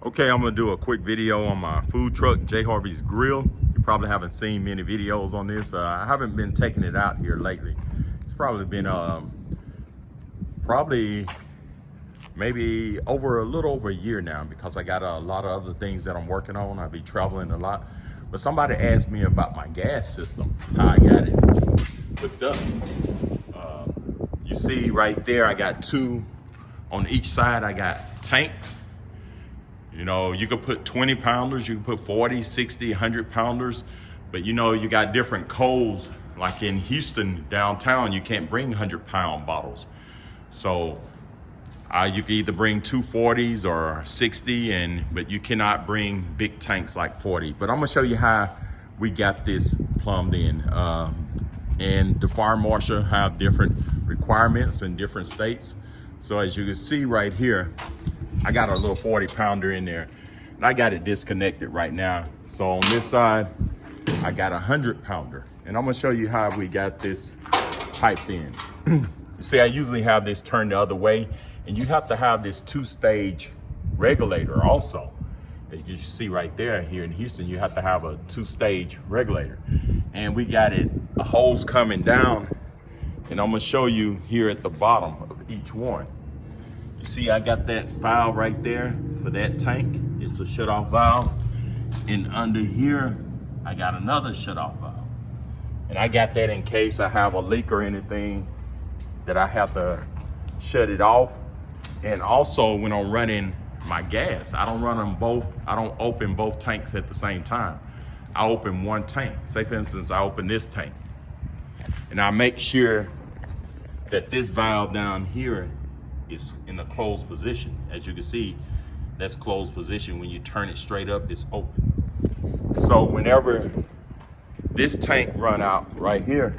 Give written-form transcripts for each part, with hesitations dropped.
Okay, I'm gonna do a quick video on my food truck, J. Harvey's Grill. You probably haven't seen many videos on this. I haven't been taking it out here lately. It's probably been maybe a little over a year now, because I got a lot of other things that I'm working on. I'll be traveling a lot. But somebody asked me about my gas system, how I got it hooked up. You see right there, I got two on each side. I got tanks. You know, you could put 20 pounders, you can put 40, 60, 100 pounders, but you know, you got different codes. Like in Houston, downtown, you can't bring 100-pound bottles. So you can either bring 240s or 60, but you cannot bring big tanks like 40. But I'm gonna show you how we got this plumbed in. And the fire marshal have different requirements in different states. So as you can see right here, I got a little 40-pounder in there, and I got it disconnected right now. So on this side, I got a 100-pounder, and I'm gonna show you how we got this piped in. You see, I usually have this turned the other way, and you have to have this two-stage regulator also. As you see right there, here in Houston, you have to have a two-stage regulator. And we got it, a hose coming down, and I'm gonna show you here at the bottom of each one. See, I got that valve right there for that tank. It's a shutoff valve. And under here, I got another shutoff valve. And I got that in case I have a leak or anything that I have to shut it off. And also when I'm running my gas, I don't run them both. I don't open both tanks at the same time. I open one tank. Say for instance, I open this tank. And I make sure that this valve down here is in a closed position. As you can see, that's closed position. When you turn it straight up, it's open. So whenever this tank run out right here,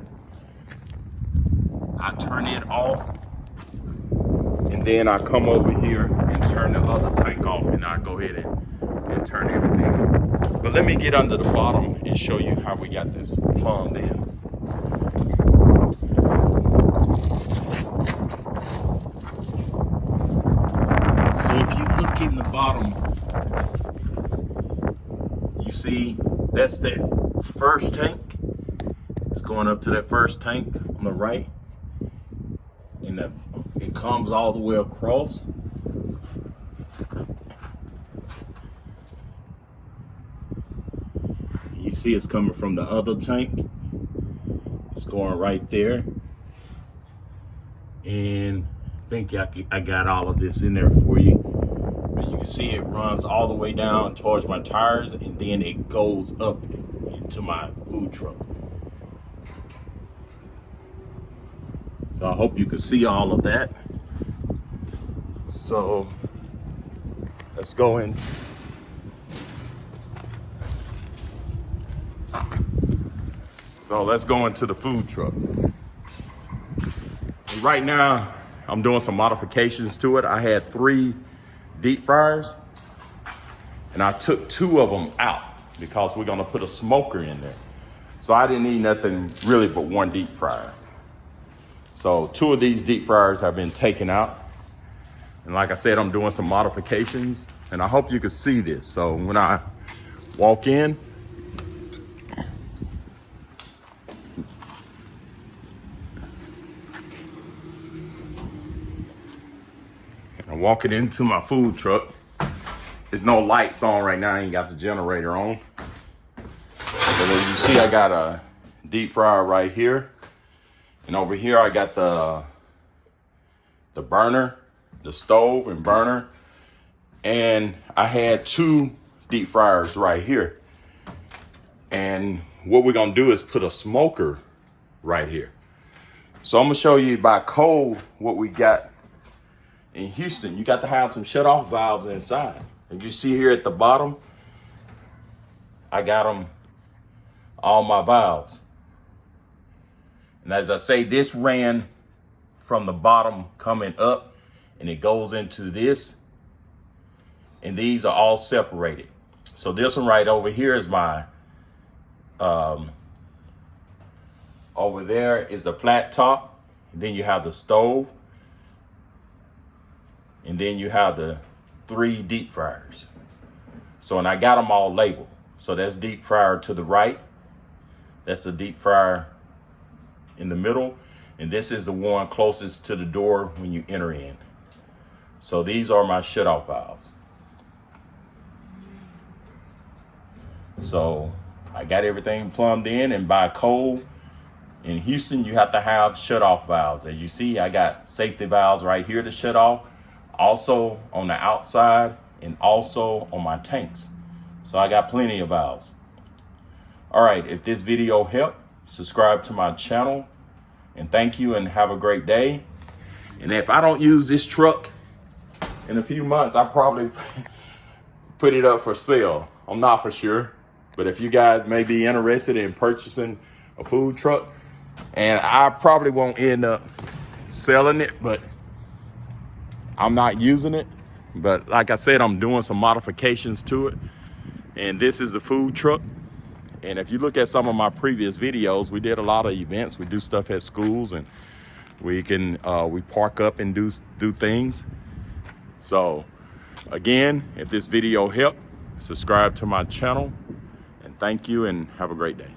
I turn it off, and then I come over here and turn the other tank off, and I go ahead and turn everything on. But let me get under the bottom and show you how we got this plumbed in. In the bottom, you see that's that first tank. It's going up to that first tank on the right, and it comes all the way across. You see it's coming from the other tank. It's going right there, and I think I got all of this in there for you. You can see it runs all the way down towards my tires, and then it goes up into my food truck. So I hope you can see all of that. So let's go into the food truck. And right now, I'm doing some modifications to it. I had 3 deep fryers, and I took 2 of them out because we're gonna put a smoker in there. So I didn't need nothing really but 1 deep fryer. So 2 of these deep fryers have been taken out. And like I said, I'm doing some modifications, and I hope you can see this. So when I walk in, I'm walking into my food truck. There's no lights on right now. I ain't got the generator on. But as you see, I got a deep fryer right here. And over here, I got the burner, the stove and burner. And I had 2 deep fryers right here. And what we're gonna do is put a smoker right here. So I'm gonna show you by code what we got. In Houston, you got to have some shut-off valves inside. And you see here at the bottom, I got them, all my valves. And as I say, this ran from the bottom coming up, and it goes into this. And these are all separated. So this one right over here is my, over there is the flat top. And then you have the stove. And then you have the 3 deep fryers. So, and I got them all labeled. So that's deep fryer to the right. That's a deep fryer in the middle. And this is the one closest to the door when you enter in. So these are my shut-off valves. So I got everything plumbed in, and by code in Houston, you have to have shut-off valves. As you see, I got safety valves right here to shut off, also on the outside and also on my tanks. So I got plenty of valves. All right, if this video helped, subscribe to my channel, and thank you and have a great day. And if I don't use this truck in a few months, I probably put it up for sale. I'm not for sure, but if you guys may be interested in purchasing a food truck, and I probably won't end up selling it, but I'm not using it. But like I said, I'm doing some modifications to it. And this is the food truck. And if you look at some of my previous videos, we did a lot of events. We do stuff at schools, and we park up and do things. So again, if this video helped, subscribe to my channel, and thank you and have a great day.